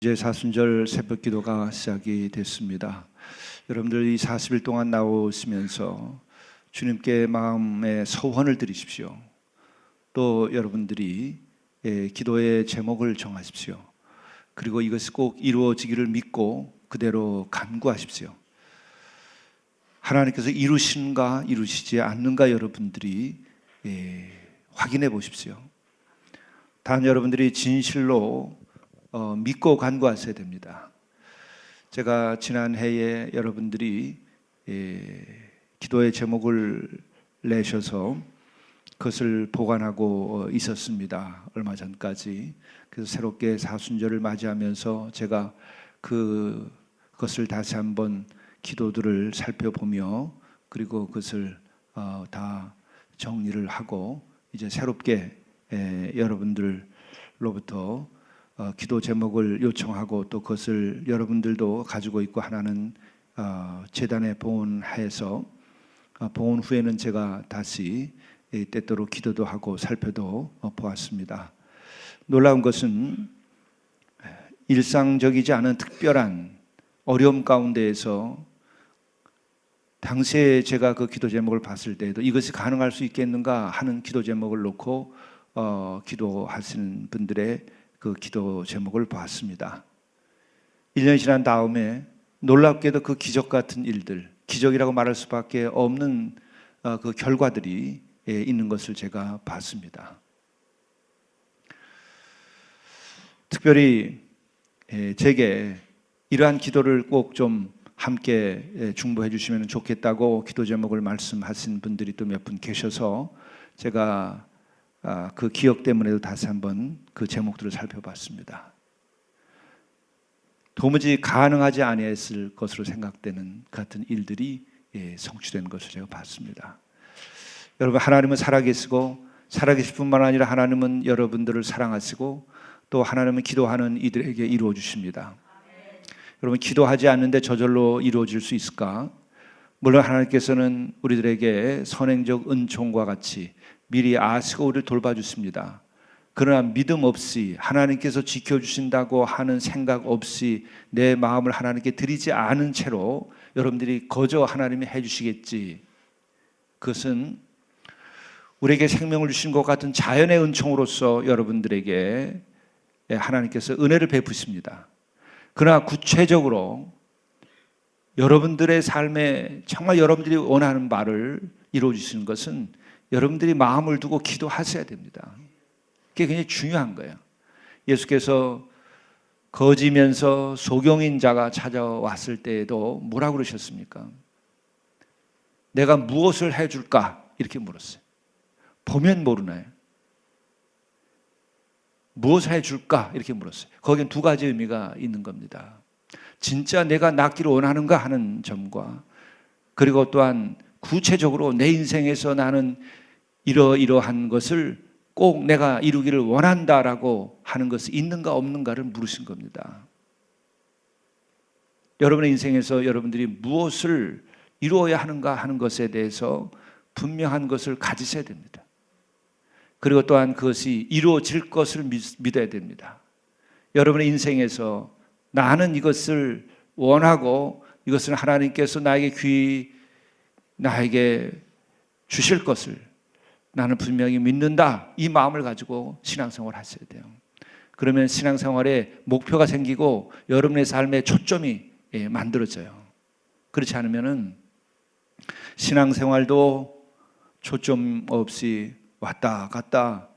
이제 사순절 새벽 기도가 시작이 됐습니다. 여러분들 이 40일 동안 나오시면서 주님께 마음의 소원을 드리십시오. 또 여러분들이 기도의 제목을 정하십시오. 그리고 이것이 꼭 이루어지기를 믿고 그대로 간구하십시오. 하나님께서 이루시는가 이루시지 않는가 여러분들이 확인해 보십시오. 단 여러분들이 진실로 믿고 간구하셔야 됩니다. 제가 지난 해에 여러분들이 기도의 제목을 내셔서 그것을 보관하고 있었습니다. 얼마 전까지. 그래서 새롭게 사순절을 맞이하면서 제가 그것을 다시 한번 기도들을 살펴보며 그리고 그것을 다 정리를 하고 이제 새롭게 여러분들로부터 기도 제목을 요청하고 또 그것을 여러분들도 가지고 있고 하나는 재단에 봉헌해서 봉헌 후에는 제가 다시 때때로 기도도 하고 살펴도 보았습니다. 놀라운 것은 일상적이지 않은 특별한 어려움 가운데에서 당시에 제가 그 기도 제목을 봤을 때에도 이것이 가능할 수 있겠는가 하는 기도 제목을 놓고 기도하시는 분들의 그 기도 제목을 보았습니다. 1년이 지난 다음에 놀랍게도 그 기적 같은 일들, 기적이라고 말할 수밖에 없는 그 결과들이 있는 것을 제가 봤습니다. 특별히 제게 이러한 기도를 꼭 좀 함께 중보해 주시면 좋겠다고 기도 제목을 말씀하신 분들이 또 몇 분 계셔서 제가 그 기억 때문에도 다시 한번 그 제목들을 살펴봤습니다. 도무지 가능하지 아니했을 것으로 생각되는 같은 일들이 성취된 것을 제가 봤습니다. 여러분, 하나님은 살아계시고 살아계실 뿐만 아니라 하나님은 여러분들을 사랑하시고 또 하나님은 기도하는 이들에게 이루어 주십니다. 여러분, 기도하지 않는데 저절로 이루어질 수 있을까? 물론 하나님께서는 우리들에게 선행적 은총과 같이 미리 아시고 우리를 돌봐주십니다. 그러나 믿음 없이 하나님께서 지켜주신다고 하는 생각 없이 내 마음을 하나님께 드리지 않은 채로 여러분들이 거저 하나님이 해주시겠지, 그것은 우리에게 생명을 주신 것 같은 자연의 은총으로서 여러분들에게 하나님께서 은혜를 베푸십니다. 그러나 구체적으로 여러분들의 삶에 정말 여러분들이 원하는 바를 이루어 주시는 것은 여러분들이 마음을 두고 기도하셔야 됩니다. 그게 굉장히 중요한 거예요. 예수께서 거지면서 소경인 자가 찾아왔을 때에도 뭐라고 그러셨습니까? 내가 무엇을 해줄까? 이렇게 물었어요. 보면 모르나요? 무엇을 해줄까? 이렇게 물었어요. 거기엔 두 가지 의미가 있는 겁니다. 진짜 내가 낫기를 원하는가 하는 점과 그리고 또한 구체적으로 내 인생에서 나는 이러이러한 것을 꼭 내가 이루기를 원한다라고 하는 것이 있는가 없는가를 물으신 겁니다. 여러분의 인생에서 여러분들이 무엇을 이루어야 하는가 하는 것에 대해서 분명한 것을 가지셔야 됩니다. 그리고 또한 그것이 이루어질 것을 믿어야 됩니다. 여러분의 인생에서 나는 이것을 원하고 이것을 하나님께서 나에게 주실 것을 나는 분명히 믿는다, 이 마음을 가지고 신앙생활을 하셔야 돼요. 그러면 신앙생활에 목표가 생기고 여러분의 삶에 초점이 만들어져요. 그렇지 않으면 신앙생활도 초점 없이 왔다 갔다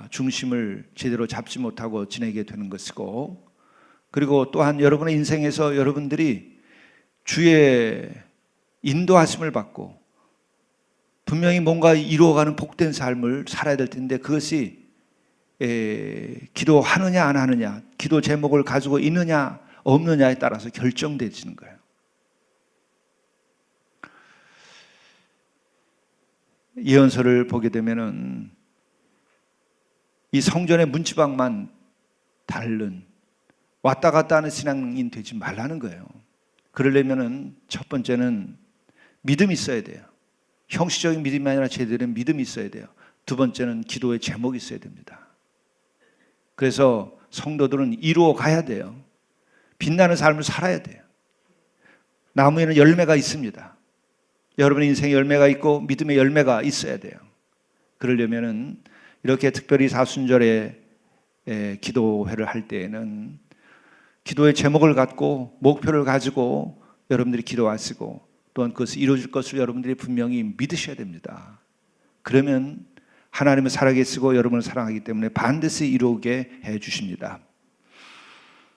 중심을 제대로 잡지 못하고 지내게 되는 것이고, 그리고 또한 여러분의 인생에서 여러분들이 주의 인도하심을 받고 분명히 뭔가 이루어가는 복된 삶을 살아야 될 텐데 그것이 기도하느냐 안 하느냐, 기도 제목을 가지고 있느냐 없느냐에 따라서 결정되지는 거예요. 예언서를 보게 되면은 이 성전의 문지방만 다른 왔다 갔다 하는 신앙인 되지 말라는 거예요. 그러려면은 첫 번째는 믿음이 있어야 돼요. 형식적인 믿음이 아니라 제대로 믿음이 있어야 돼요. 두 번째는 기도의 제목이 있어야 됩니다. 그래서 성도들은 이루어 가야 돼요. 빛나는 삶을 살아야 돼요. 나무에는 열매가 있습니다. 여러분의 인생에 열매가 있고 믿음의 열매가 있어야 돼요. 그러려면은 이렇게 특별히 사순절에 기도회를 할 때에는 기도의 제목을 갖고 목표를 가지고 여러분들이 기도하시고 또한 그것이 이루어질 것을 여러분들이 분명히 믿으셔야 됩니다. 그러면 하나님은 살아계시고 여러분을 사랑하기 때문에 반드시 이루게 해 주십니다.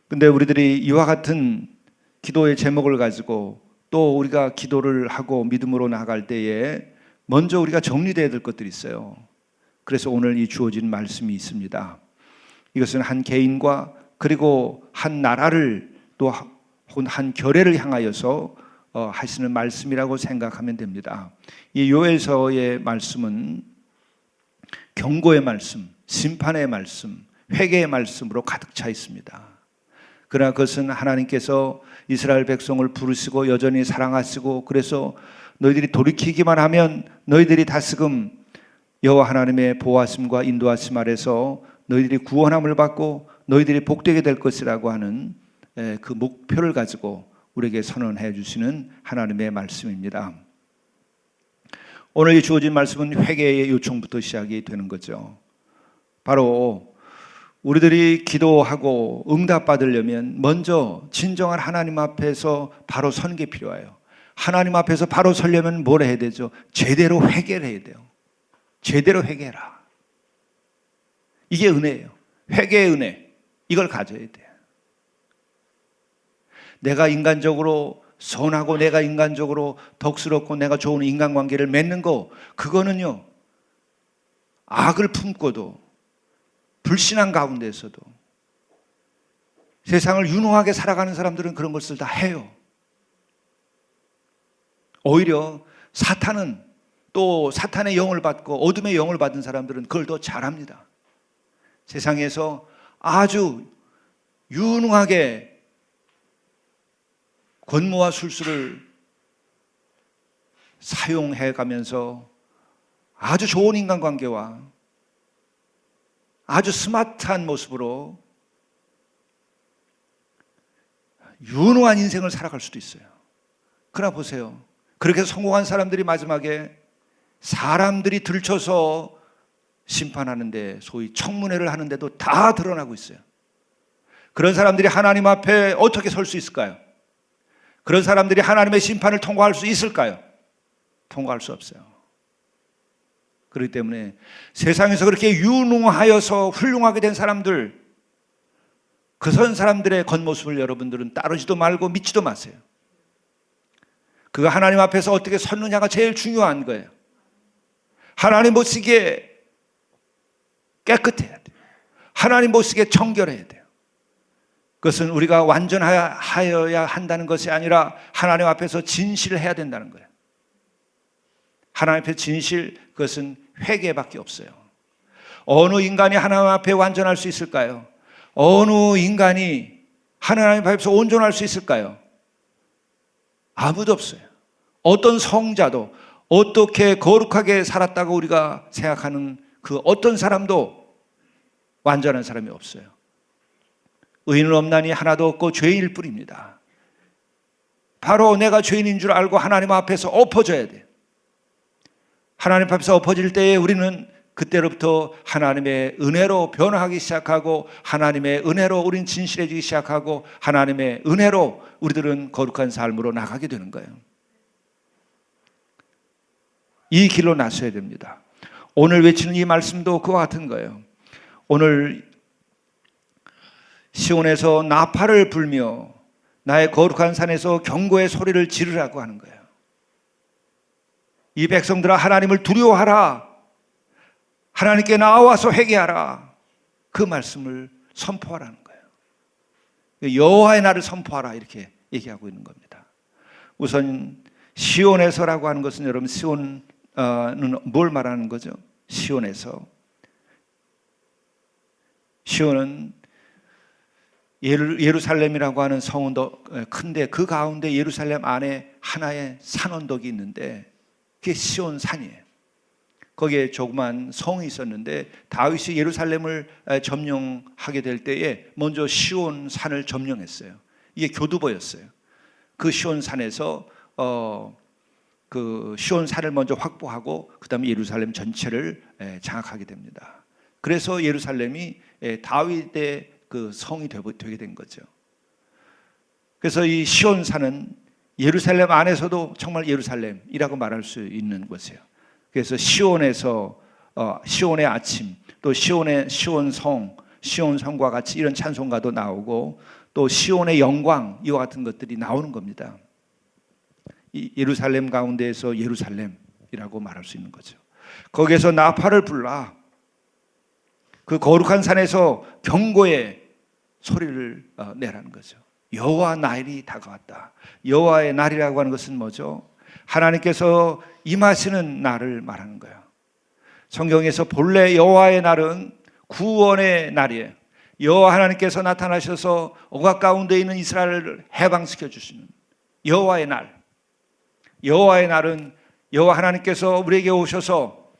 근데 우리들이 이와 같은 기도의 제목을 가지고 또 우리가 기도를 하고 믿음으로 나아갈 때에 먼저 우리가 정리되어야 될 것들이 있어요. 그래서 오늘 이 주어진 말씀이 있습니다. 이것은 한 개인과 그리고 한 나라를 또 한 교회를 향하여서 하시는 말씀이라고 생각하면 됩니다. 이 요엘서의 말씀은 경고의 말씀, 심판의 말씀, 회개의 말씀으로 가득 차 있습니다. 그러나 그것은 하나님께서 이스라엘 백성을 부르시고 여전히 사랑하시고 그래서 너희들이 돌이키기만 하면 너희들이 다시금 여호와 하나님의 보호하심과 인도하심 아래서 너희들이 구원함을 받고 너희들이 복되게 될 것이라고 하는 그 목표를 가지고 우리에게 선언해 주시는 하나님의 말씀입니다. 오늘 이 주어진 말씀은 회개의 요청부터 시작이 되는 거죠. 바로 우리들이 기도하고 응답받으려면 먼저 진정한 하나님 앞에서 바로 서는 게 필요해요. 하나님 앞에서 바로 서려면 뭘 해야 되죠? 제대로 회개를 해야 돼요. 제대로 회개해라. 이게 은혜예요. 회개의 은혜. 이걸 가져야 돼요. 내가 인간적으로 선하고 내가 인간적으로 덕스럽고 내가 좋은 인간관계를 맺는 거, 그거는요, 악을 품고도 불신앙 가운데서도 세상을 유능하게 살아가는 사람들은 그런 것을 다 해요. 오히려 사탄은 또 사탄의 영을 받고 어둠의 영을 받은 사람들은 그걸 더 잘합니다. 세상에서 아주 유능하게 권모와 술수를 사용해 가면서 아주 좋은 인간관계와 아주 스마트한 모습으로 유능한 인생을 살아갈 수도 있어요. 그러나 보세요. 그렇게 성공한 사람들이 마지막에 사람들이 들춰서 심판하는데, 소위 청문회를 하는데도 다 드러나고 있어요. 그런 사람들이 하나님 앞에 어떻게 설 수 있을까요? 그런 사람들이 하나님의 심판을 통과할 수 있을까요? 통과할 수 없어요. 그렇기 때문에 세상에서 그렇게 유능하여서 훌륭하게 된 사람들, 그런 사람들의 겉모습을 여러분들은 따르지도 말고 믿지도 마세요. 그가 하나님 앞에서 어떻게 섰느냐가 제일 중요한 거예요. 하나님 보시기에 깨끗해야 돼요. 하나님 보시기에 청결해야 돼요. 그것은 우리가 완전하여야 한다는 것이 아니라 하나님 앞에서 진실을 해야 된다는 거예요. 하나님 앞에 진실, 그것은 회개밖에 없어요. 어느 인간이 하나님 앞에 완전할 수 있을까요? 어느 인간이 하나님 앞에서 온전할 수 있을까요? 아무도 없어요. 어떤 성자도, 어떻게 거룩하게 살았다고 우리가 생각하는 그 어떤 사람도 완전한 사람이 없어요. 의인은 없나니 하나도 없고 죄인일 뿐입니다. 바로 내가 죄인인 줄 알고 하나님 앞에서 엎어져야 돼요. 하나님 앞에서 엎어질 때에 우리는 그때로부터 하나님의 은혜로 변화하기 시작하고, 하나님의 은혜로 우린 진실해지기 시작하고, 하나님의 은혜로 우리들은 거룩한 삶으로 나가게 되는 거예요. 이 길로 나서야 됩니다. 오늘 외치는 이 말씀도 그와 같은 거예요. 오늘 시온에서 나팔을 불며 나의 거룩한 산에서 경고의 소리를 지르라고 하는 거예요. 이 백성들아, 하나님을 두려워하라. 하나님께 나와서 회개하라. 그 말씀을 선포하라는 거예요. 여호와의 날을 선포하라, 이렇게 얘기하고 있는 겁니다. 우선 시온에서라고 하는 것은, 여러분, 시온은 뭘 말하는 거죠? 시온에서. 시온은 예루살렘이라고 하는 성은도 큰데 그 가운데 예루살렘 안에 하나의 산 언덕이 있는데 그게 시온 산이에요. 거기에 조그만 성이 있었는데 다윗이 예루살렘을 점령하게 될 때에 먼저 시온 산을 점령했어요. 이게 교두보였어요. 그 시온 산에서 그 시온 산을 먼저 확보하고 그 다음에 예루살렘 전체를 장악하게 됩니다. 그래서 예루살렘이 다윗의 그 성이 되게 된 거죠. 그래서 이 시온 산은 예루살렘 안에서도 정말 예루살렘이라고 말할 수 있는 곳이에요. 그래서 시온에서 시온의 아침, 또 시온성, 시온성과 같이 이런 찬송가도 나오고 또 시온의 영광 이와 같은 것들이 나오는 겁니다. 이 예루살렘 가운데에서 예루살렘이라고 말할 수 있는 거죠. 거기에서 나팔을 불라 그 거룩한 산에서 경고의 소리를 내라는 거죠. 여호와 날이 다가왔다. 여호와의 날이라고 하는 것은 뭐죠? 하나님께서 임하시는 날을 말하는 거예요. 성경에서 본래 여호와의 날은 구원의 날이에요. 여호와 하나님께서 나타나셔서 억압 가운데 있는 이스라엘을 해방시켜 주시는 여호와의 날. 여호와의 날은 여호와 하나님께서 우리에게 오셔서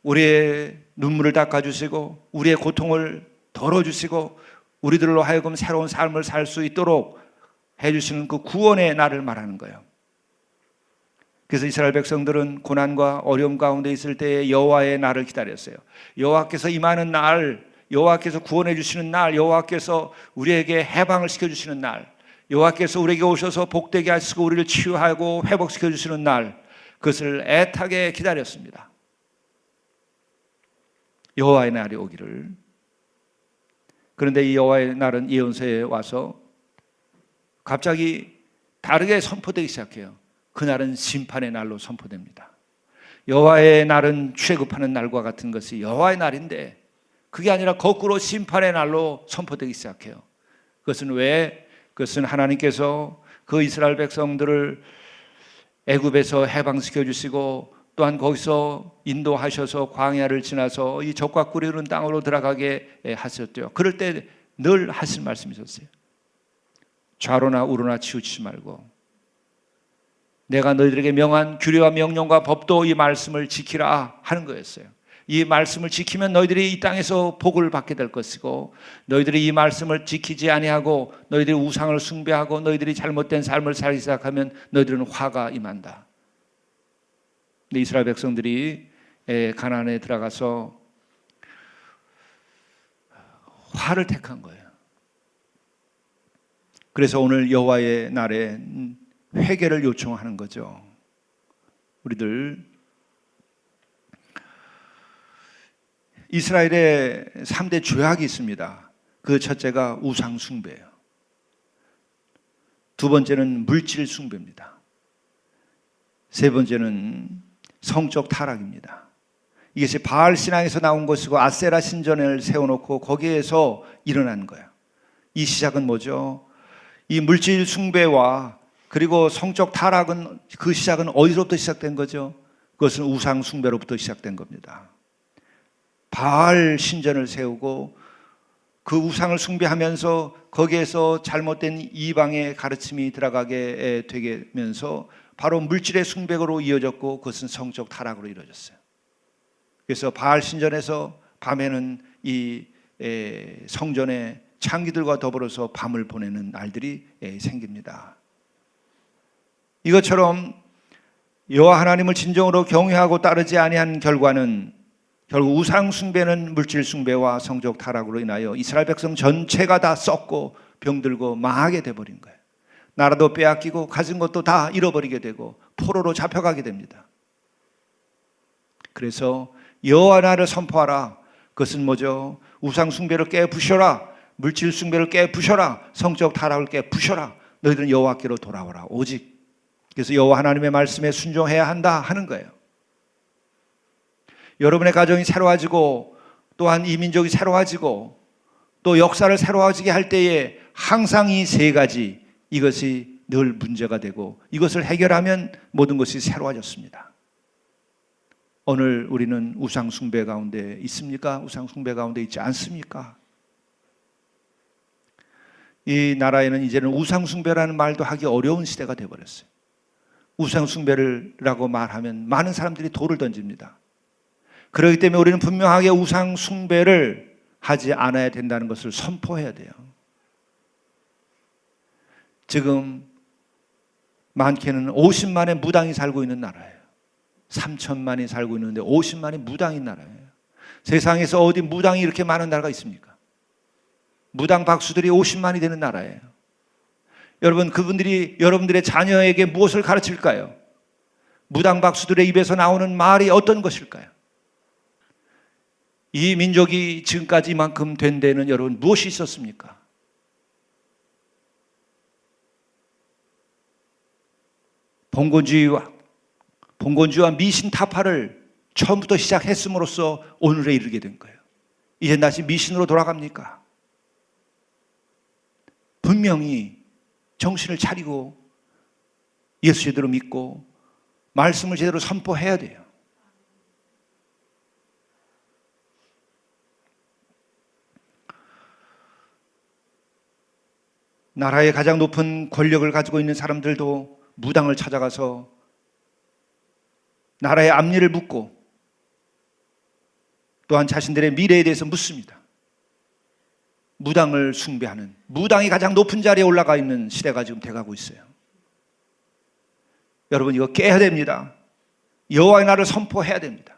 우리의 눈물을 닦아주시고 우리의 고통을 덜어주시고 우리들로 하여금 새로운 삶을 살 수 있도록 해주시는 그 구원의 날을 말하는 거예요. 그래서 이스라엘 백성들은 고난과 어려움 가운데 있을 때에 여호와의 날을 기다렸어요. 여호와께서 임하는 날, 여호와께서 구원해 주시는 날, 여호와께서 우리에게 해방을 시켜주시는 날, 여호와께서 우리에게 오셔서 복되게 하시고 우리를 치유하고 회복시켜 주시는 날, 그것을 애타게 기다렸습니다. 여호와의 날이 오기를. 그런데 이 여호와의 날은 예언서에 와서 갑자기 다르게 선포되기 시작해요. 그날은 심판의 날로 선포됩니다. 여호와의 날은 취급하는 날과 같은 것이 여호와의 날인데 그게 아니라 거꾸로 심판의 날로 선포되기 시작해요. 그것은 왜? 그것은 하나님께서 그 이스라엘 백성들을 애굽에서 해방시켜 주시고 또한 거기서 인도하셔서 광야를 지나서 이 적과 꿀이 흐르는 땅으로 들어가게 하셨죠. 그럴 때 늘 하신 말씀이 있었어요. 좌로나 우로나 치우치지 말고 내가 너희들에게 명한 규례와 명령과 법도 이 말씀을 지키라 하는 거였어요. 이 말씀을 지키면 너희들이 이 땅에서 복을 받게 될 것이고 너희들이 이 말씀을 지키지 아니하고 너희들이 우상을 숭배하고 너희들이 잘못된 삶을 살기 시작하면 너희들은 화가 임한다. 근데 이스라엘 백성들이 가나안에 들어가서 화를 택한 거예요. 그래서 오늘 여호와의 날에 회개를 요청하는 거죠. 우리들 이스라엘에 3대 죄악이 있습니다. 그 첫째가 우상 숭배예요. 두 번째는 물질 숭배입니다. 세 번째는 성적 타락입니다. 이것이 바알 신앙에서 나온 것이고 아세라 신전을 세워놓고 거기에서 일어난 거예요. 이 시작은 뭐죠? 이 물질 숭배와 그리고 성적 타락은 그 시작은 어디서부터 시작된 거죠? 그것은 우상 숭배로부터 시작된 겁니다. 바알 신전을 세우고 그 우상을 숭배하면서 거기에서 잘못된 이방의 가르침이 들어가게 되면서 바로 물질의 숭배로 이어졌고 그것은 성적 타락으로 이루어졌어요. 그래서 바알 신전에서 밤에는 이 성전의 창기들과 더불어서 밤을 보내는 날들이 생깁니다. 이것처럼 여호와 하나님을 진정으로 경외하고 따르지 아니한 결과는 결국 우상 숭배는 물질 숭배와 성적 타락으로 인하여 이스라엘 백성 전체가 다 썩고 병들고 망하게 돼버린 거예요. 나라도 빼앗기고 가진 것도 다 잃어버리게 되고 포로로 잡혀가게 됩니다. 그래서 여호와 나를 선포하라. 그것은 뭐죠? 우상 숭배를 깨부셔라. 물질 숭배를 깨부셔라. 성적 타락을 깨부셔라. 너희들은 여호와께로 돌아오라. 오직 그래서 여호와 하나님의 말씀에 순종해야 한다 하는 거예요. 여러분의 가정이 새로워지고 또한 이 민족이 새로워지고 또 역사를 새로워지게 할 때에 항상 이 세 가지 이것이 늘 문제가 되고 이것을 해결하면 모든 것이 새로워졌습니다. 오늘 우리는 우상 숭배 가운데 있습니까? 우상 숭배 가운데 있지 않습니까? 이 나라에는 이제는 우상 숭배라는 말도 하기 어려운 시대가 되어버렸어요. 우상 숭배라고 말하면 많은 사람들이 돌을 던집니다. 그렇기 때문에 우리는 분명하게 우상 숭배를 하지 않아야 된다는 것을 선포해야 돼요. 지금 많게는 50만의 무당이 살고 있는 나라예요. 3천만이 살고 있는데 50만이 무당인 나라예요. 세상에서 어디 무당이 이렇게 많은 나라가 있습니까? 무당 박수들이 50만이 되는 나라예요. 여러분, 그분들이 여러분들의 자녀에게 무엇을 가르칠까요? 무당 박수들의 입에서 나오는 말이 어떤 것일까요? 이 민족이 지금까지 이만큼 된 데는 여러분 무엇이 있었습니까? 봉건주의와 미신 타파를 처음부터 시작했음으로써 오늘에 이르게 된 거예요. 이제 다시 미신으로 돌아갑니까? 분명히 정신을 차리고 예수 제대로 믿고 말씀을 제대로 선포해야 돼요. 나라의 가장 높은 권력을 가지고 있는 사람들도 무당을 찾아가서 나라의 앞일을 묻고 또한 자신들의 미래에 대해서 묻습니다. 무당을 숭배하는, 무당이 가장 높은 자리에 올라가 있는 시대가 지금 돼가고 있어요. 여러분, 이거 깨야 됩니다. 여호와의 날을 선포해야 됩니다.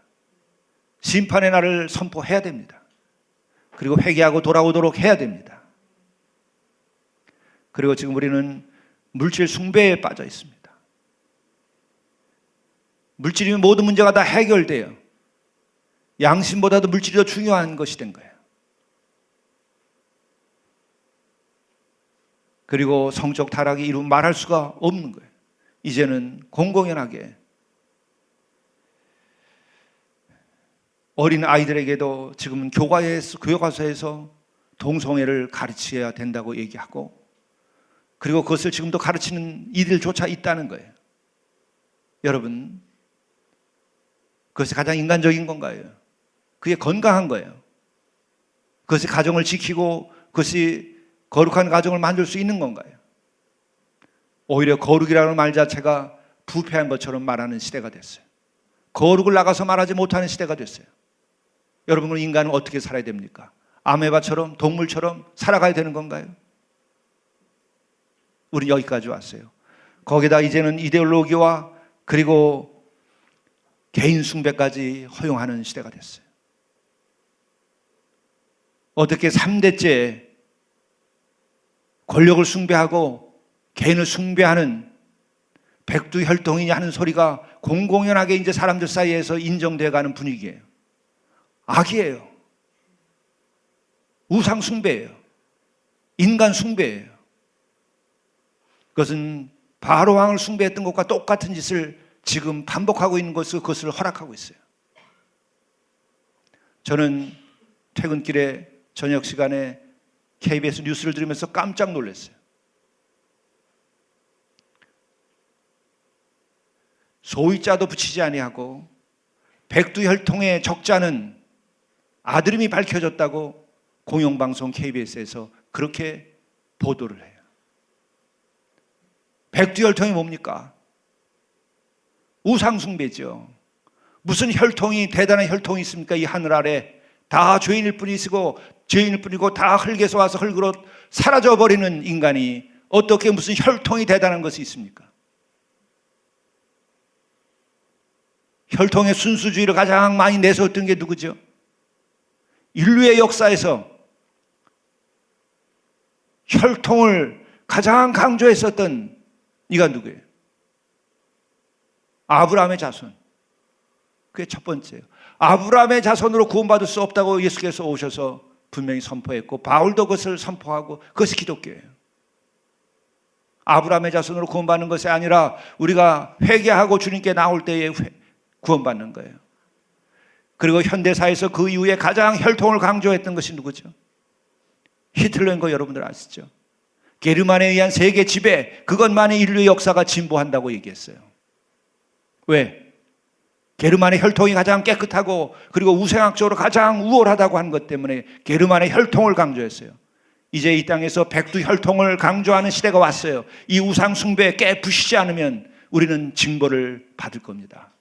심판의 날을 선포해야 됩니다. 그리고 회개하고 돌아오도록 해야 됩니다. 그리고 지금 우리는 물질 숭배에 빠져 있습니다. 물질이면 모든 문제가 다 해결돼요. 양심보다도 물질이 더 중요한 것이 된 거예요. 그리고 성적 타락이 이루 말할 수가 없는 거예요. 이제는 공공연하게 어린 아이들에게도 지금은 교과서에서 동성애를 가르쳐야 된다고 얘기하고, 그리고 그것을 지금도 가르치는 이들조차 있다는 거예요. 여러분, 그것이 가장 인간적인 건가요? 그게 건강한 거예요. 그것이 가정을 지키고 그것이 거룩한 가정을 만들 수 있는 건가요? 오히려 거룩이라는 말 자체가 부패한 것처럼 말하는 시대가 됐어요. 거룩을 나가서 말하지 못하는 시대가 됐어요. 여러분, 인간은 어떻게 살아야 됩니까? 아메바처럼, 동물처럼 살아가야 되는 건가요? 우리 여기까지 왔어요. 거기다 이제는 이데올로기와 그리고 개인 숭배까지 허용하는 시대가 됐어요. 어떻게 3대째 권력을 숭배하고 개인을 숭배하는 백두혈통이냐 하는 소리가 공공연하게 이제 사람들 사이에서 인정되어 가는 분위기예요. 악이에요. 우상 숭배예요. 인간 숭배예요. 그것은 바로 왕을 숭배했던 것과 똑같은 짓을 지금 반복하고 있는 것을, 그것을 허락하고 있어요. 저는 퇴근길에 저녁 시간에 KBS 뉴스를 들으면서 깜짝 놀랐어요. 소위자도 붙이지 아니하고 백두혈통의 적자는 아들임이 밝혀졌다고 공영방송 KBS에서 그렇게 보도를 해요. 백두혈통이 뭡니까? 우상숭배죠. 무슨 혈통이, 대단한 혈통이 있습니까? 이 하늘 아래 다 죄인일 뿐이고 다 흙에서 와서 흙으로 사라져버리는 인간이 어떻게 무슨 혈통이 대단한 것이 있습니까? 혈통의 순수주의를 가장 많이 내세웠던 게 누구죠? 인류의 역사에서 혈통을 가장 강조했었던 이가 누구예요? 아브라함의 자손. 그게 첫 번째예요. 아브라함의 자손으로 구원받을 수 없다고 예수께서 오셔서 분명히 선포했고, 바울도 그것을 선포하고, 그것이 기독교예요. 아브라함의 자손으로 구원받는 것이 아니라 우리가 회개하고 주님께 나올 때에 구원받는 거예요. 그리고 현대사에서 그 이후에 가장 혈통을 강조했던 것이 누구죠? 히틀러인 거 여러분들 아시죠? 게르만에 의한 세계 지배, 그것만이 인류의 역사가 진보한다고 얘기했어요. 왜? 게르만의 혈통이 가장 깨끗하고 그리고 우생학적으로 가장 우월하다고 한 것 때문에 게르만의 혈통을 강조했어요. 이제 이 땅에서 백두 혈통을 강조하는 시대가 왔어요. 이 우상 숭배에 깨부시지 않으면 우리는 징벌을 받을 겁니다.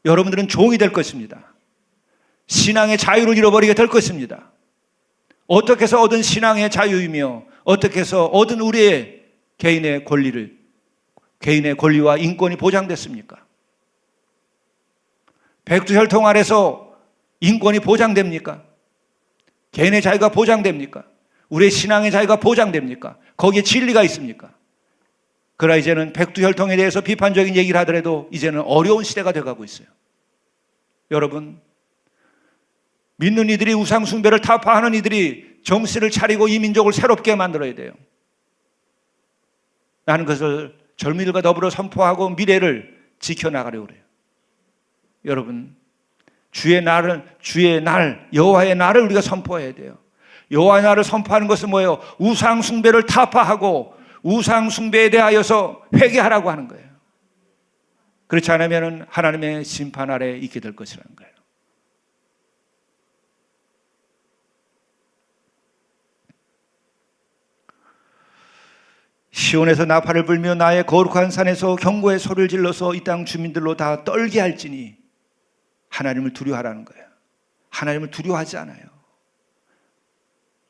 여러분들은 종이 될 것입니다. 신앙의 자유를 잃어버리게 될 것입니다. 어떻게 해서 얻은 신앙의 자유이며 어떻게 해서 얻은 우리의 개인의 권리와 인권이 보장됐습니까? 백두혈통 아래서 인권이 보장됩니까? 개인의 자유가 보장됩니까? 우리의 신앙의 자유가 보장됩니까? 거기에 진리가 있습니까? 그러나 이제는 백두혈통에 대해서 비판적인 얘기를 하더라도 이제는 어려운 시대가 되어가고 있어요. 여러분, 믿는 이들이 우상 숭배를 타파하는 이들이 정신을 차리고 이 민족을 새롭게 만들어야 돼요. 나는 그것을 젊은이들과 더불어 선포하고 미래를 지켜나가려고 그래요. 여러분, 주의 날, 여호와의 날을 우리가 선포해야 돼요. 여호와의 날을 선포하는 것은 뭐예요? 우상 숭배를 타파하고 우상 숭배에 대하여서 회개하라고 하는 거예요. 그렇지 않으면 하나님의 심판 아래 있게 될 것이라는 거예요. 시온에서 나팔을 불며 나의 거룩한 산에서 경고의 소리를 질러서 이 땅 주민들로 다 떨게 할지니 하나님을 두려워하라는 거예요. 하나님을 두려워하지 않아요.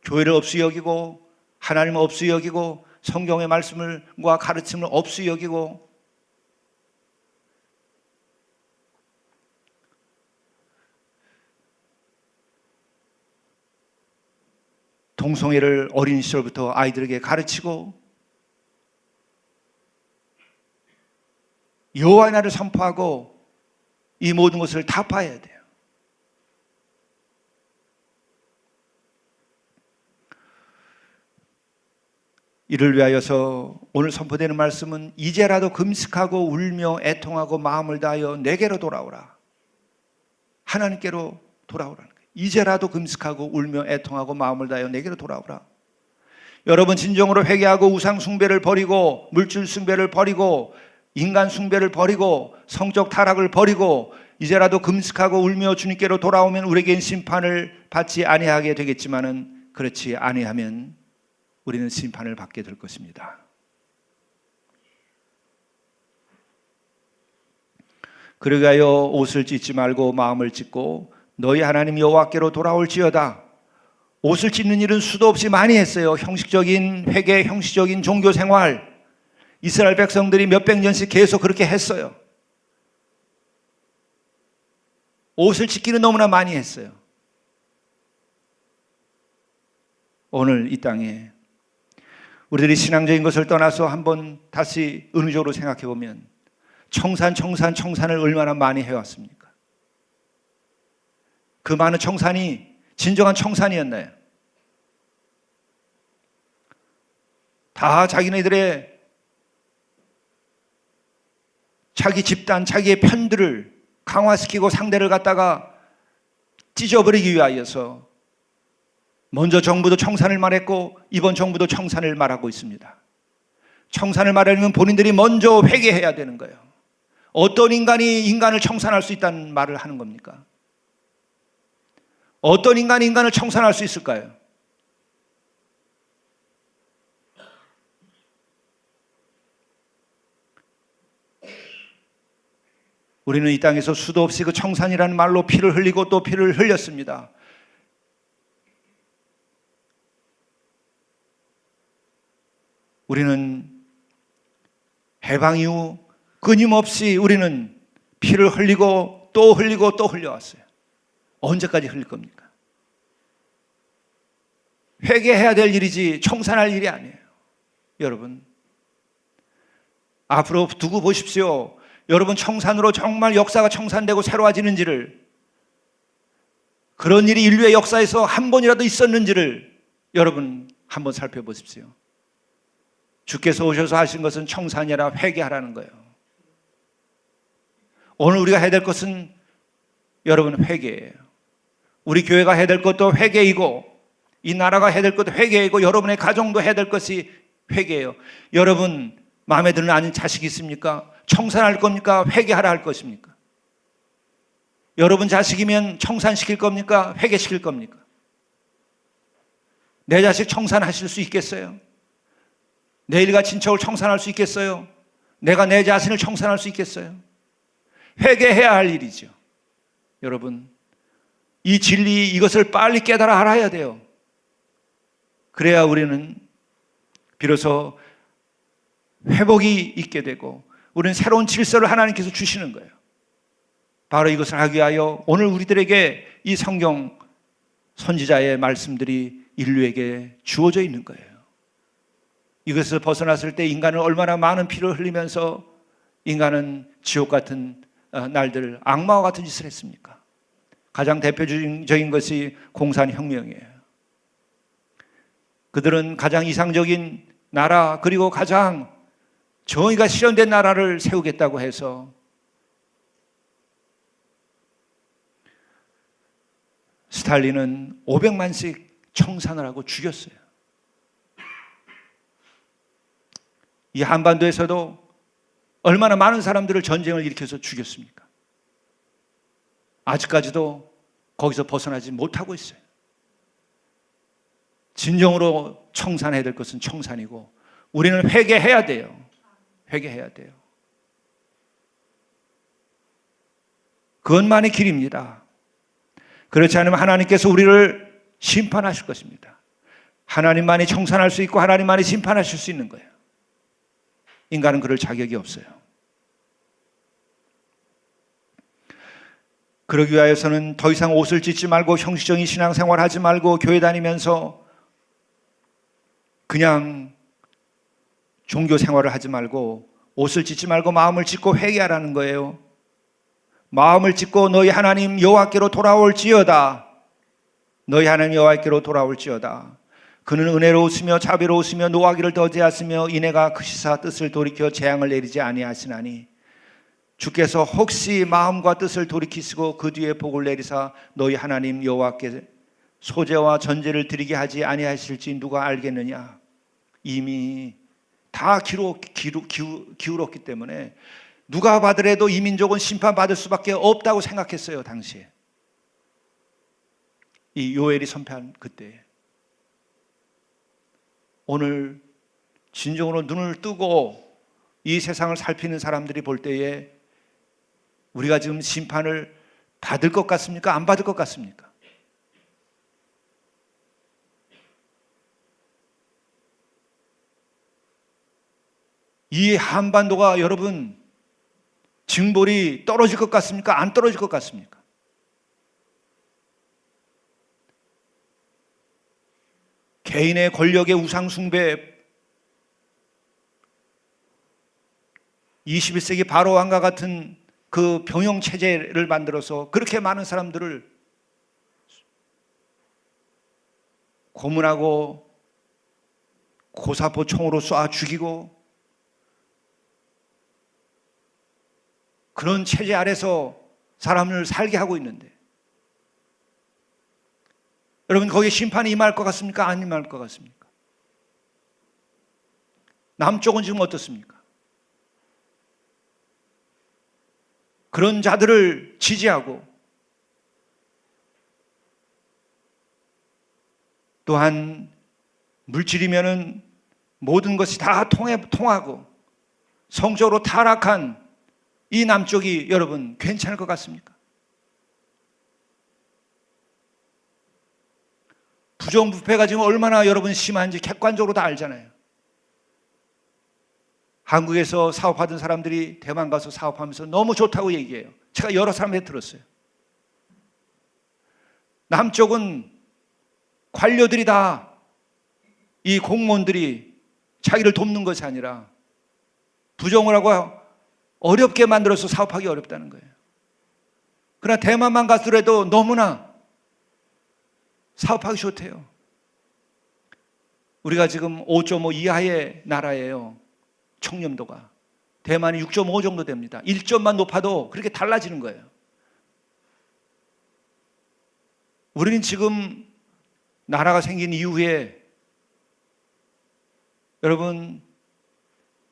교회를 없이 여기고 하나님을 없이 여기고 성경의 말씀과 가르침을 없이 여기고 동성애를 어린 시절부터 아이들에게 가르치고 여호와의 날을 선포하고 이 모든 것을 타파해야 돼요. 이를 위하여서 오늘 선포되는 말씀은 이제라도 금식하고 울며 애통하고 마음을 다하여 내게로 돌아오라. 하나님께로 돌아오라는 거예요. 이제라도 금식하고 울며 애통하고 마음을 다하여 내게로 돌아오라. 여러분 진정으로 회개하고 우상 숭배를 버리고 물질 숭배를 버리고 인간 숭배를 버리고 성적 타락을 버리고 이제라도 금식하고 울며 주님께로 돌아오면 우리에겐 심판을 받지 아니하게 되겠지만은 그렇지 아니하면 우리는 심판을 받게 될 것입니다. 그러가여 옷을 찢지 말고 마음을 찢고 너희 하나님 여호와께로 돌아올지어다. 옷을 찢는 일은 수도 없이 많이 했어요. 형식적인 회개, 형식적인 종교 생활. 이스라엘 백성들이 몇백 년씩 계속 그렇게 했어요. 옷을 찢기는 너무나 많이 했어요. 오늘 이 땅에 우리들이 신앙적인 것을 떠나서 한번 다시 은유적으로 생각해 보면 청산을 얼마나 많이 해왔습니까? 그 많은 청산이 진정한 청산이었나요? 다 자기네들의 자기 집단, 자기의 편들을 강화시키고 상대를 갖다가 찢어버리기 위하여서 먼저 정부도 청산을 말했고 이번 정부도 청산을 말하고 있습니다. 청산을 말하려면 본인들이 먼저 회개해야 되는 거예요. 어떤 인간이 인간을 청산할 수 있다는 말을 하는 겁니까? 어떤 인간이 인간을 청산할 수 있을까요? 우리는 이 땅에서 수도 없이 그 청산이라는 말로 피를 흘리고 또 피를 흘렸습니다. 우리는 해방 이후 끊임없이 우리는 피를 흘리고 또 흘리고 또 흘려왔어요. 언제까지 흘릴 겁니까? 회개해야 될 일이지 청산할 일이 아니에요. 여러분, 앞으로 두고 보십시오. 여러분 청산으로 정말 역사가 청산되고 새로워지는지를, 그런 일이 인류의 역사에서 한 번이라도 있었는지를 여러분 한번 살펴보십시오. 주께서 오셔서 하신 것은 청산이 아니라 회개하라는 거예요. 오늘 우리가 해야 될 것은 여러분 회개예요. 우리 교회가 해야 될 것도 회개이고 이 나라가 해야 될 것도 회개이고 여러분의 가정도 해야 될 것이 회개예요. 여러분 마음에 드는 아닌 자식이 있습니까? 청산할 겁니까? 회개하라 할 것입니까? 여러분 자식이면 청산시킬 겁니까? 회개시킬 겁니까? 내 자식 청산하실 수 있겠어요? 내 일가 친척을 청산할 수 있겠어요? 내가 내 자신을 청산할 수 있겠어요? 회개해야 할 일이죠. 여러분, 이 진리, 이것을 빨리 깨달아 알아야 돼요. 그래야 우리는 비로소 회복이 있게 되고 우리는 새로운 질서를 하나님께서 주시는 거예요. 바로 이것을 하기 위하여 오늘 우리들에게 이 성경 선지자의 말씀들이 인류에게 주어져 있는 거예요. 이것을 벗어났을 때 인간은 얼마나 많은 피를 흘리면서 인간은 지옥 같은 날들, 악마와 같은 짓을 했습니까? 가장 대표적인 것이 공산혁명이에요. 그들은 가장 이상적인 나라, 그리고 가장 정의가 실현된 나라를 세우겠다고 해서 스탈린은 500만씩 청산을 하고 죽였어요. 이 한반도에서도 얼마나 많은 사람들을 전쟁을 일으켜서 죽였습니까? 아직까지도 거기서 벗어나지 못하고 있어요. 진정으로 청산해야 될 것은 청산이고 우리는 회개해야 돼요. 회개해야 돼요. 그것만이 길입니다. 그렇지 않으면 하나님께서 우리를 심판하실 것입니다. 하나님만이 청산할 수 있고 하나님만이 심판하실 수 있는 거예요. 인간은 그럴 자격이 없어요. 그러기 위하여서는 더 이상 옷을 찢지 말고 형식적인 신앙생활 하지 말고 교회 다니면서 그냥 종교 생활을 하지 말고 옷을 찢지 말고 마음을 찢고 회개하라는 거예요. 마음을 찢고 너희 하나님 여호와께로 돌아올지어다. 너희 하나님 여호와께로 돌아올지어다. 그는 은혜로우시며 자비로우시며 노하기를 더디하시며 이내가 크시사 뜻을 돌이켜 재앙을 내리지 아니하시나니 주께서 혹시 마음과 뜻을 돌이키시고 그 뒤에 복을 내리사 너희 하나님 여호와께 소제와 전제를 드리게 하지 아니하실지 누가 알겠느냐. 이미 다 기울었기 때문에 누가 받으래도 이 민족은 심판받을 수밖에 없다고 생각했어요. 당시에 이 요엘이 선포한 그때. 오늘 진정으로 눈을 뜨고 이 세상을 살피는 사람들이 볼 때에 우리가 지금 심판을 받을 것 같습니까? 안 받을 것 같습니까? 이 한반도가 여러분 징벌이 떨어질 것 같습니까? 안 떨어질 것 같습니까? 개인의 권력의 우상숭배, 21세기 바로 왕과 같은 그 병영 체제를 만들어서 그렇게 많은 사람들을 고문하고 고사포 총으로 쏴 죽이고 그런 체제 아래서 사람을 살게 하고 있는데 여러분 거기에 심판이 임할 것 같습니까? 안 임할 것 같습니까? 남쪽은 지금 어떻습니까? 그런 자들을 지지하고 또한 물질이면은 모든 것이 다 통하고 성적으로 타락한 이 남쪽이 여러분 괜찮을 것 같습니까? 부정부패가 지금 얼마나 여러분 심한지 객관적으로 다 알잖아요. 한국에서 사업하던 사람들이 대만 가서 사업하면서 너무 좋다고 얘기해요. 제가 여러 사람한테 들었어요. 남쪽은 관료들이 다 이 공무원들이 자기를 돕는 것이 아니라 부정을 하고 어렵게 만들어서 사업하기 어렵다는 거예요. 그러나 대만만 가더라도 너무나 사업하기 좋대요. 우리가 지금 5.5 이하의 나라예요. 청렴도가. 대만이 6.5 정도 됩니다. 1점만 높아도 그렇게 달라지는 거예요. 우리는 지금 나라가 생긴 이후에 여러분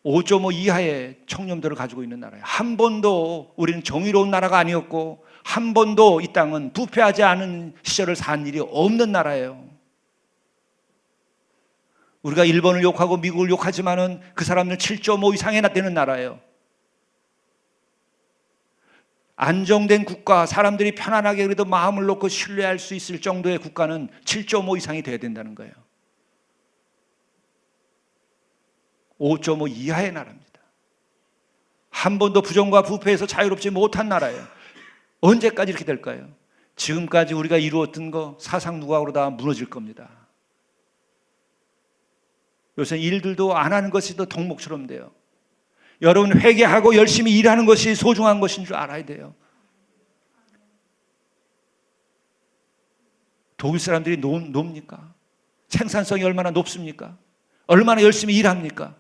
5.5 이하의 청렴도를 가지고 있는 나라예요. 한 번도 우리는 정의로운 나라가 아니었고 한 번도 이 땅은 부패하지 않은 시절을 산 일이 없는 나라예요. 우리가 일본을 욕하고 미국을 욕하지만은 그 사람들 7.5 이상이 되는 나라예요. 안정된 국가, 사람들이 편안하게 그래도 마음을 놓고 신뢰할 수 있을 정도의 국가는 7.5 이상이 돼야 된다는 거예요. 5.5 이하의 나라입니다. 한 번도 부정과 부패에서 자유롭지 못한 나라예요. 언제까지 이렇게 될까요? 지금까지 우리가 이루었던 거 사상 누각으로 다 무너질 겁니다. 요새 일들도 안 하는 것이 더 덕목처럼 돼요. 여러분, 회개하고 열심히 일하는 것이 소중한 것인 줄 알아야 돼요. 독일 사람들이 높습니까? 생산성이 얼마나 높습니까? 얼마나 열심히 일합니까?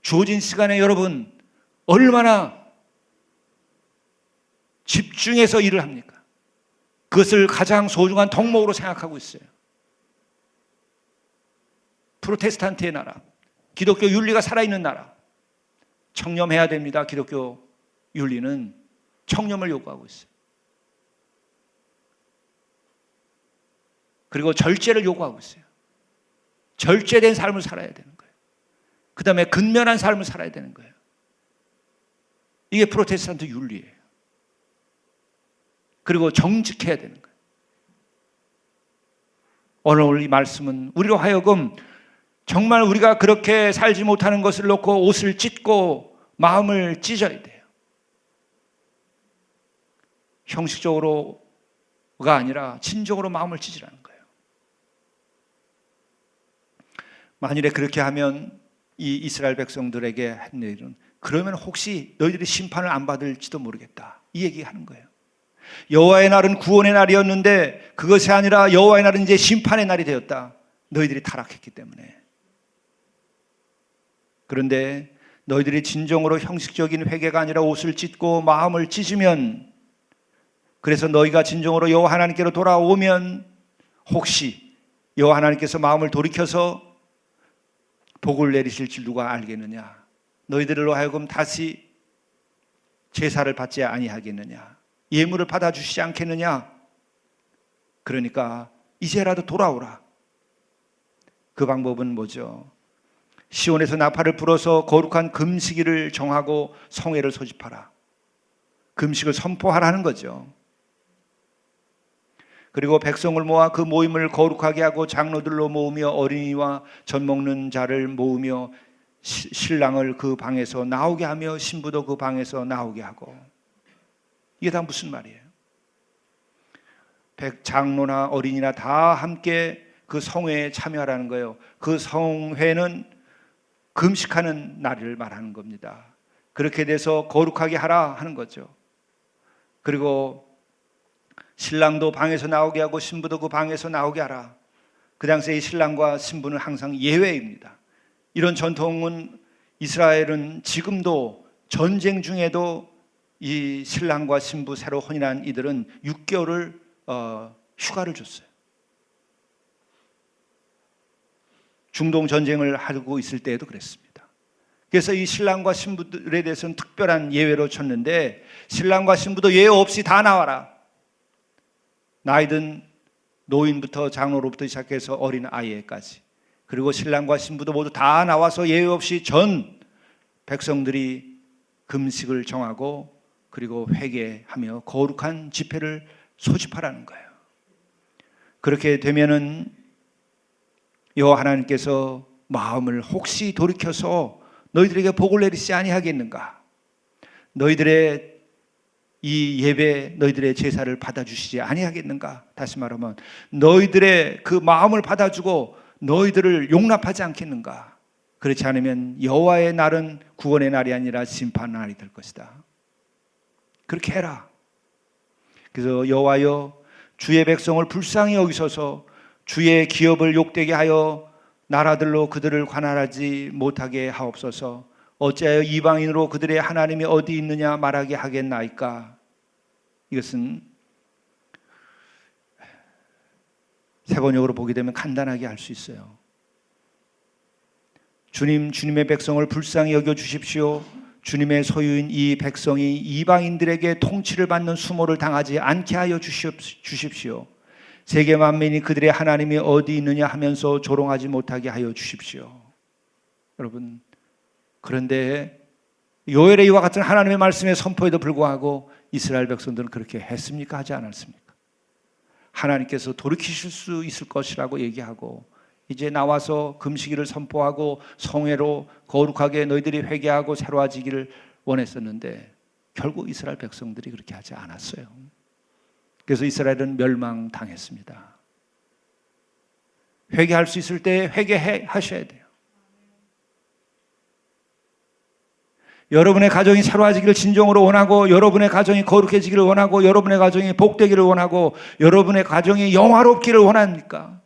주어진 시간에 여러분 얼마나 집중해서 일을 합니까? 그것을 가장 소중한 덕목으로 생각하고 있어요. 프로테스탄트의 나라, 기독교 윤리가 살아있는 나라, 청렴해야 됩니다. 기독교 윤리는 청렴을 요구하고 있어요. 그리고 절제를 요구하고 있어요. 절제된 삶을 살아야 되는 거예요. 그 다음에 근면한 삶을 살아야 되는 거예요. 이게 프로테스탄트 윤리예요. 그리고 정직해야 되는 거예요. 오늘 이 말씀은 우리로 하여금 정말 우리가 그렇게 살지 못하는 것을 놓고 옷을 찢고 마음을 찢어야 돼요. 형식적으로가 아니라 진정으로 마음을 찢으라는 거예요. 만일에 그렇게 하면 이 이스라엘 백성들에게 한 일은, 그러면 혹시 너희들이 심판을 안 받을지도 모르겠다, 이 얘기하는 거예요. 여호와의 날은 구원의 날이었는데 그것이 아니라 여호와의 날은 이제 심판의 날이 되었다. 너희들이 타락했기 때문에. 그런데 너희들이 진정으로 형식적인 회개가 아니라 옷을 찢고 마음을 찢으면, 그래서 너희가 진정으로 여호와 하나님께로 돌아오면 혹시 여호와 하나님께서 마음을 돌이켜서 복을 내리실 줄 누가 알겠느냐? 너희들로 하여금 다시 제사를 받지 아니하겠느냐? 예물을 받아주시지 않겠느냐? 그러니까 이제라도 돌아오라. 그 방법은 뭐죠? 시온에서 나팔을 불어서 거룩한 금식일을 정하고 성회를 소집하라. 금식을 선포하라는 거죠. 그리고 백성을 모아 그 모임을 거룩하게 하고 장로들로 모으며 어린이와 젖 먹는 자를 모으며 신랑을 그 방에서 나오게 하며 신부도 그 방에서 나오게 하고. 이게 다 무슨 말이에요? 장로나 어린이나 다 함께 그 성회에 참여하라는 거예요. 그 성회는 금식하는 날을 말하는 겁니다. 그렇게 돼서 거룩하게 하라 하는 거죠. 그리고 신랑도 방에서 나오게 하고 신부도 그 방에서 나오게 하라. 그 당시에 신랑과 신부는 항상 예외입니다. 이런 전통은 이스라엘은 지금도 전쟁 중에도 이 신랑과 신부 새로 혼인한 이들은 6개월을 휴가를 줬어요. 중동 전쟁을 하고 있을 때에도 그랬습니다. 그래서 이 신랑과 신부들에 대해서는 특별한 예외로 쳤는데, 신랑과 신부도 예외 없이 다 나와라. 나이든 노인부터 장로로부터 시작해서 어린 아이까지, 그리고 신랑과 신부도 모두 다 나와서 예외 없이 전 백성들이 금식을 정하고 그리고 회개하며 거룩한 집회를 소집하라는 거예요. 그렇게 되면은 여호와 하나님께서 마음을 혹시 돌이켜서 너희들에게 복을 내리시지 아니하겠는가? 너희들의 이 예배, 너희들의 제사를 받아주시지 아니하겠는가? 다시 말하면 너희들의 그 마음을 받아주고 너희들을 용납하지 않겠는가? 그렇지 않으면 여호와의 날은 구원의 날이 아니라 심판의 날이 될 것이다. 그렇게 해라. 그래서 여호와여, 주의 백성을 불쌍히 여기소서. 주의 기업을 욕되게 하여 나라들로 그들을 관할하지 못하게 하옵소서. 어찌하여 이방인으로 그들의 하나님이 어디 있느냐 말하게 하겠나이까? 이것은 세번역으로 보게 되면 간단하게 알 수 있어요. 주님의 백성을 불쌍히 여겨 주십시오. 주님의 소유인 이 백성이 이방인들에게 통치를 받는 수모를 당하지 않게 하여 주십시오. 세계 만민이 그들의 하나님이 어디 있느냐 하면서 조롱하지 못하게 하여 주십시오. 여러분, 그런데 요엘의 이와 같은 하나님의 말씀의 선포에도 불구하고 이스라엘 백성들은 그렇게 했습니까? 하지 않았습니까? 하나님께서 돌이키실 수 있을 것이라고 얘기하고 이제 나와서 금식일을 선포하고 성회로 거룩하게 너희들이 회개하고 새로워지기를 원했었는데 결국 이스라엘 백성들이 그렇게 하지 않았어요. 그래서 이스라엘은 멸망당했습니다. 회개할 수 있을 때 회개하셔야 돼요. 여러분의 가정이 새로워지기를 진정으로 원하고 여러분의 가정이 거룩해지기를 원하고 여러분의 가정이 복되기를 원하고 여러분의 가정이 영화롭기를 원합니까?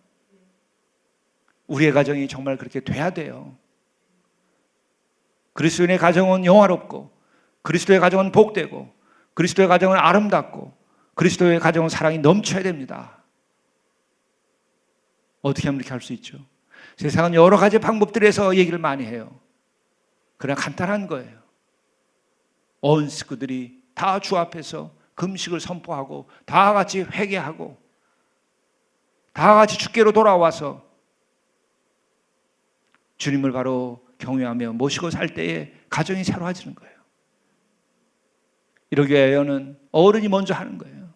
우리의 가정이 정말 그렇게 돼야 돼요. 그리스도인의 가정은 영화롭고 그리스도의 가정은 복되고 그리스도의 가정은 아름답고 그리스도의 가정은 사랑이 넘쳐야 됩니다. 어떻게 하면 이렇게 할 수 있죠? 세상은 여러 가지 방법들에서 얘기를 많이 해요. 그냥 간단한 거예요. 온 식구들이 다 주 앞에서 금식을 선포하고 다 같이 회개하고 다 같이 주께로 돌아와서 주님을 바로 경외하며 모시고 살 때에 가정이 새로워지는 거예요. 이러기 위해서는 어른이 먼저 하는 거예요.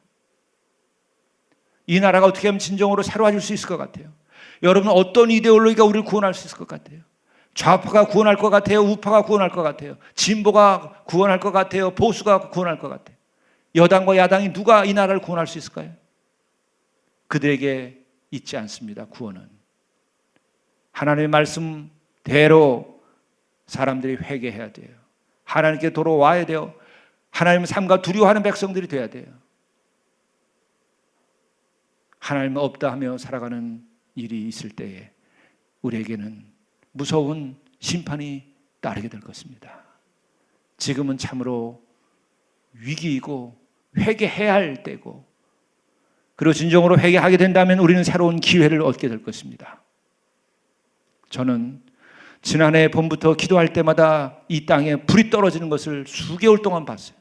이 나라가 어떻게 하면 진정으로 새로워질 수 있을 것 같아요? 여러분, 어떤 이데올로기가 우리를 구원할 수 있을 것 같아요? 좌파가 구원할 것 같아요? 우파가 구원할 것 같아요? 진보가 구원할 것 같아요? 보수가 구원할 것 같아요? 여당과 야당이 누가 이 나라를 구원할 수 있을까요? 그들에게 있지 않습니다. 구원은 하나님의 말씀대로 사람들이 회개해야 돼요. 하나님께 돌아와야 돼요. 하나님의 삶과 두려워하는 백성들이 돼야 돼요. 하나님 없다 하며 살아가는 일이 있을 때에 우리에게는 무서운 심판이 따르게 될 것입니다. 지금은 참으로 위기이고 회개해야 할 때고 그리고 진정으로 회개하게 된다면 우리는 새로운 기회를 얻게 될 것입니다. 저는 지난해 봄부터 기도할 때마다 이 땅에 불이 떨어지는 것을 수개월 동안 봤어요.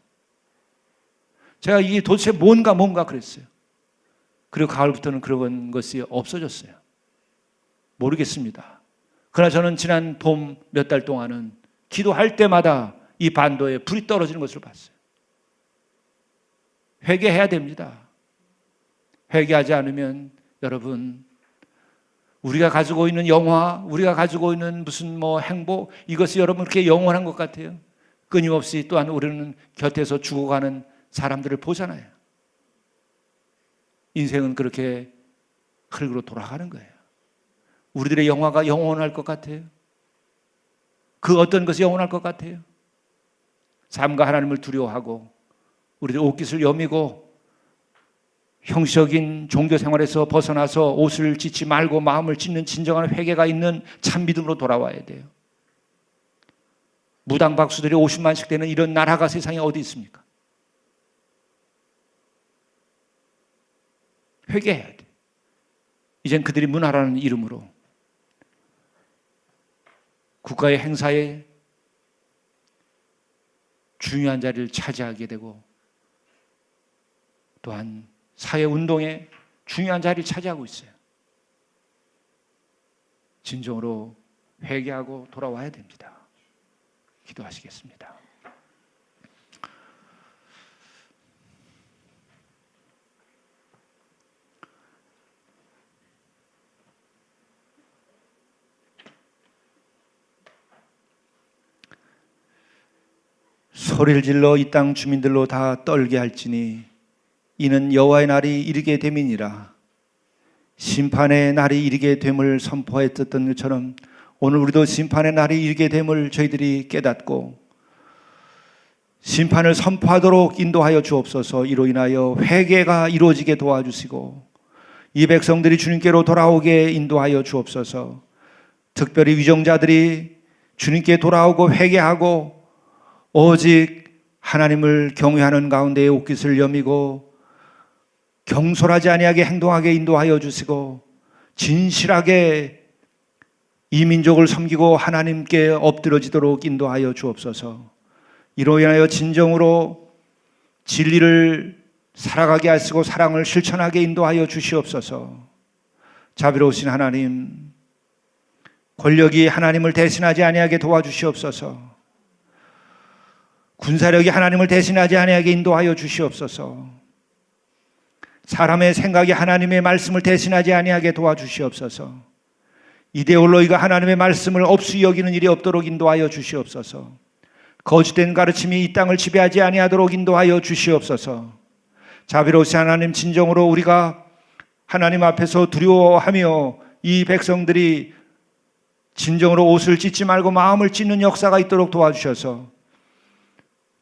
제가 이게 도대체 뭔가 그랬어요. 그리고 가을부터는 그런 것이 없어졌어요. 모르겠습니다. 그러나 저는 지난 봄 몇 달 동안은 기도할 때마다 이 반도에 불이 떨어지는 것을 봤어요. 회개해야 됩니다. 회개하지 않으면 여러분, 우리가 가지고 있는 영화, 우리가 가지고 있는 무슨 행복, 이것이 여러분 그렇게 영원한 것 같아요? 끊임없이 또한 우리는 곁에서 죽어가는 사람들을 보잖아요. 인생은 그렇게 흙으로 돌아가는 거예요. 우리들의 영화가 영원할 것 같아요? 그 어떤 것이 영원할 것 같아요? 삶과 하나님을 두려워하고 우리들 옷깃을 여미고 형식적인 종교 생활에서 벗어나서 옷을 찢지 말고 마음을 찢는 진정한 회개가 있는 참 믿음으로 돌아와야 돼요. 무당 박수들이 50만씩 되는 이런 나라가 세상에 어디 있습니까? 회개해야 돼. 이젠 그들이 문화라는 이름으로 국가의 행사에 중요한 자리를 차지하게 되고 또한 사회운동에 중요한 자리를 차지하고 있어요. 진정으로 회개하고 돌아와야 됩니다. 기도하시겠습니다. 소리를 질러 이 땅 주민들로 다 떨게 할지니 이는 여호와의 날이 이르게 됨이니라. 심판의 날이 이르게 됨을 선포했던 것처럼 오늘 우리도 심판의 날이 이르게 됨을 저희들이 깨닫고 심판을 선포하도록 인도하여 주옵소서. 이로 인하여 회개가 이루어지게 도와주시고 이 백성들이 주님께로 돌아오게 인도하여 주옵소서. 특별히 위정자들이 주님께 돌아오고 회개하고 오직 하나님을 경외하는 가운데에 옷깃을 여미고 경솔하지 아니하게 행동하게 인도하여 주시고 진실하게 이 민족을 섬기고 하나님께 엎드려지도록 인도하여 주옵소서. 이로 인하여 진정으로 진리를 살아가게 하시고 사랑을 실천하게 인도하여 주시옵소서. 자비로우신 하나님, 권력이 하나님을 대신하지 아니하게 도와주시옵소서. 군사력이 하나님을 대신하지 아니하게 인도하여 주시옵소서. 사람의 생각이 하나님의 말씀을 대신하지 아니하게 도와주시옵소서. 이데올로기가 하나님의 말씀을 없이 여기는 일이 없도록 인도하여 주시옵소서. 거짓된 가르침이 이 땅을 지배하지 아니하도록 인도하여 주시옵소서. 자비로우신 하나님, 진정으로 우리가 하나님 앞에서 두려워하며 이 백성들이 진정으로 옷을 찢지 말고 마음을 찢는 역사가 있도록 도와주셔서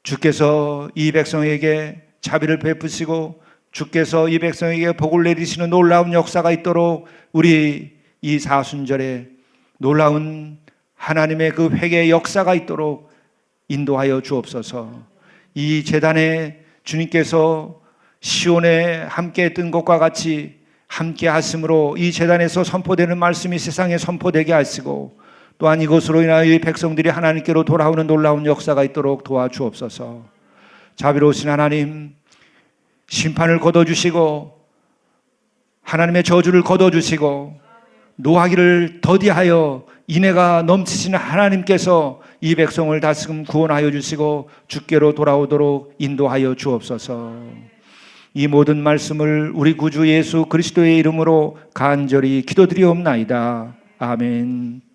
주께서 이 백성에게 자비를 베푸시고 주께서 이 백성에게 복을 내리시는 놀라운 역사가 있도록 우리 이 사순절에 놀라운 하나님의 그 회개의 역사가 있도록 인도하여 주옵소서. 이 제단에 주님께서 시온에 함께 했던 것과 같이 함께 하심으로 이 제단에서 선포되는 말씀이 세상에 선포되게 하시고 또한 이것으로 인하여 이 백성들이 하나님께로 돌아오는 놀라운 역사가 있도록 도와주옵소서. 자비로우신 하나님, 심판을 거둬주시고 하나님의 저주를 거둬주시고 노하기를 더디하여 인애가 넘치시는 하나님께서 이 백성을 다스금 구원하여 주시고 주께로 돌아오도록 인도하여 주옵소서. 이 모든 말씀을 우리 구주 예수 그리스도의 이름으로 간절히 기도드리옵나이다. 아멘.